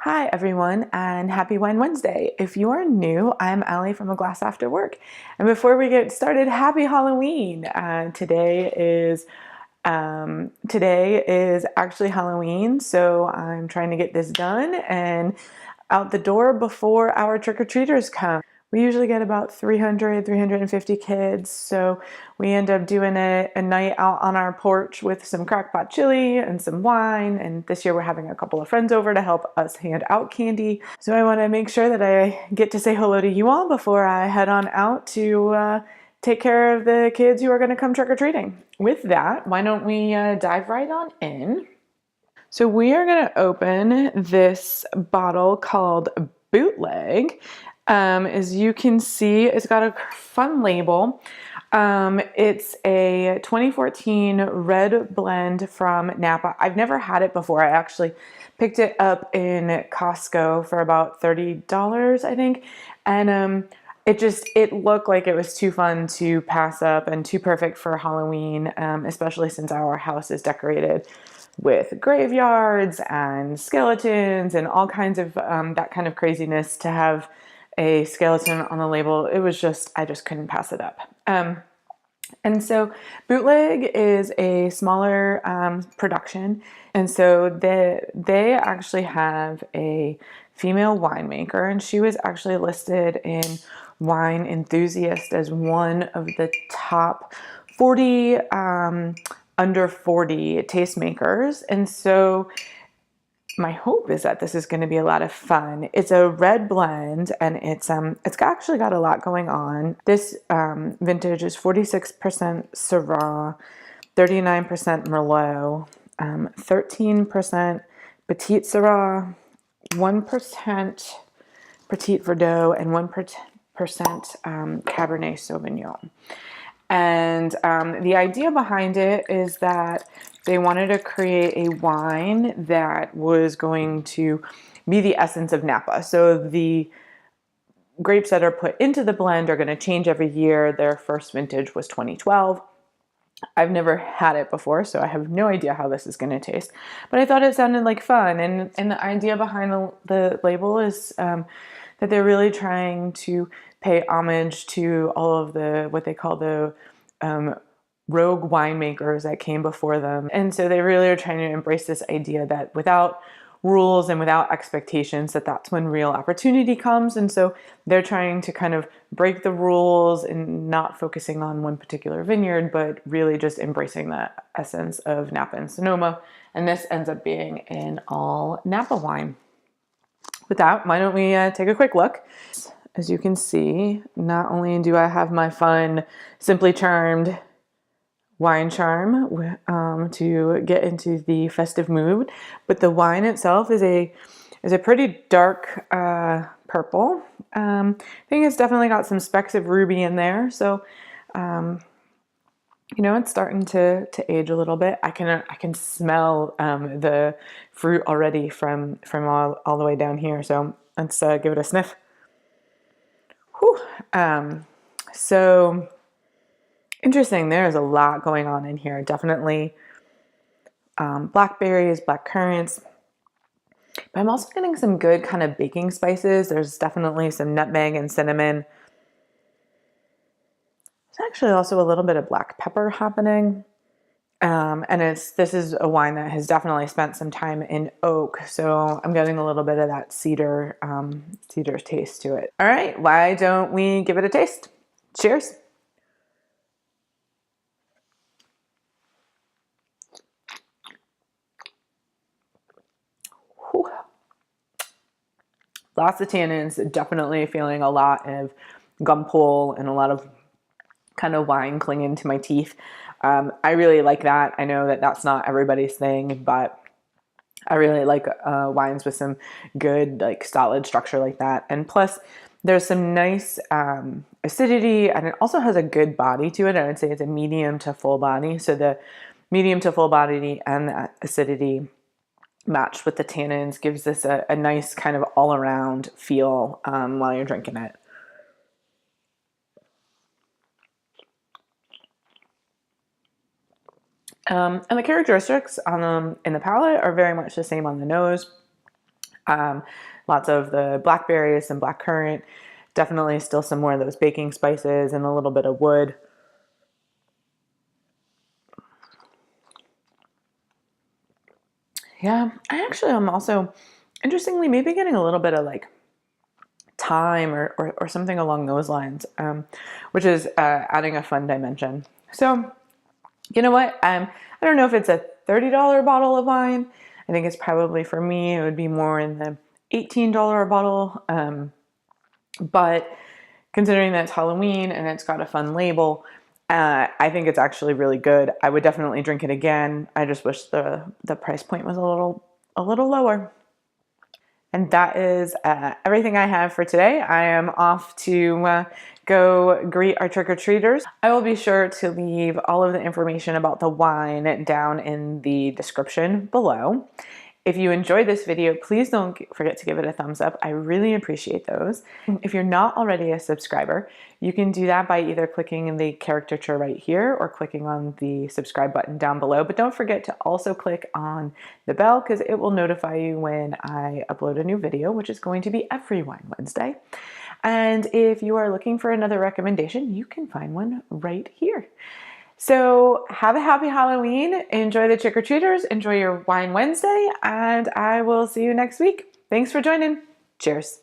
Hi everyone and happy Wine Wednesday. If you are new, I'm Allie from A Glass After Work. And before we get started, happy Halloween. Today is actually Halloween, so I'm trying to get this done and out the door before our trick-or-treaters come. We usually get about 350 kids, so we end up doing a night out on our porch with some crackpot chili and some wine, and this year we're having a couple of friends over to help us hand out candy. So I want to make sure that I get to say hello to you all before I head on out to take care of the kids who are going to come trick-or-treating. With that, why don't we dive right on in? So we are going to open this bottle called Bootleg. As you can see, it's got a fun label. It's a 2014 red blend from Napa. I've never had it before. I actually picked it up in Costco for about $30, I think. And it looked like it was too fun to pass up and too perfect for Halloween, especially since our house is decorated with graveyards and skeletons and all kinds of that kind of craziness. To have a skeleton on the label, I just couldn't pass it up. And so Bootleg is a smaller production, and so they actually have a female winemaker, and she was actually listed in Wine Enthusiast as one of the top 40 under 40 tastemakers. And so my hope is that this is going to be a lot of fun. It's a red blend, and it's actually got a lot going on. This vintage is 46% Syrah, 39% Merlot, 13% Petite Syrah, 1% Petit Verdot, and 1% Cabernet Sauvignon. And the idea behind it is that they wanted to create a wine that was going to be the essence of Napa. So the grapes that are put into the blend are going to change every year. Their first vintage was 2012. I've never had it before, so I have no idea how this is going to taste. But I thought it sounded like fun. And the idea behind the label is that they're really trying to pay homage to all of what they call the rogue winemakers that came before them. And so they really are trying to embrace this idea that without rules and without expectations, that's when real opportunity comes. And so they're trying to kind of break the rules and not focusing on one particular vineyard, but really just embracing the essence of Napa and Sonoma. And this ends up being an all Napa wine. With that, why don't we take a quick look? As you can see, not only do I have my fun Simply Charmed wine charm to get into the festive mood, but the wine itself is a pretty dark purple. I think it's definitely got some specks of ruby in there, so it's starting to age a little bit. I can smell the fruit already from all the way down here. So let's give it a sniff. Whew. So interesting. There's a lot going on in here. Definitely blackberries, black currants. But I'm also getting some good kind of baking spices. There's definitely some nutmeg and cinnamon. There's actually also a little bit of black pepper happening. And this is a wine that has definitely spent some time in oak. So I'm getting a little bit of that cedar taste to it. All right, why don't we give it a taste? Cheers. Whew. Lots of tannins, definitely feeling a lot of gum pull and a lot of kind of wine clinging to my teeth. I really like that. I know that that's not everybody's thing, but I really like wines with some good, like, solid structure like that. And plus, there's some nice acidity, and it also has a good body to it. I would say it's a medium to full body. So the medium to full body and the acidity matched with the tannins gives this a nice kind of all-around feel while you're drinking it. And the characteristics in the palate are very much the same on the nose. Lots of the blackberries and blackcurrant. Definitely still some more of those baking spices and a little bit of wood. Yeah, I actually am also, interestingly, maybe getting a little bit of like thyme or something along those lines, which is adding a fun dimension. So, you know what? I don't know if it's a $30 bottle of wine. I think it's probably, for me, it would be more in the $18 a bottle. But considering that it's Halloween and it's got a fun label, I think it's actually really good. I would definitely drink it again. I just wish the price point was a little lower. And that is everything I have for today. I am off to go greet our trick-or-treaters. I will be sure to leave all of the information about the wine down in the description below. If you enjoyed this video, please don't forget to give it a thumbs up. I really appreciate those. If you're not already a subscriber, you can do that by either clicking the caricature right here or clicking on the subscribe button down below. But don't forget to also click on the bell because it will notify you when I upload a new video, which is going to be every Wine Wednesday. And if you are looking for another recommendation, you can find one right here. So have a happy Halloween, enjoy the trick-or-treaters, enjoy your Wine Wednesday, and I will see you next week. Thanks for joining. Cheers.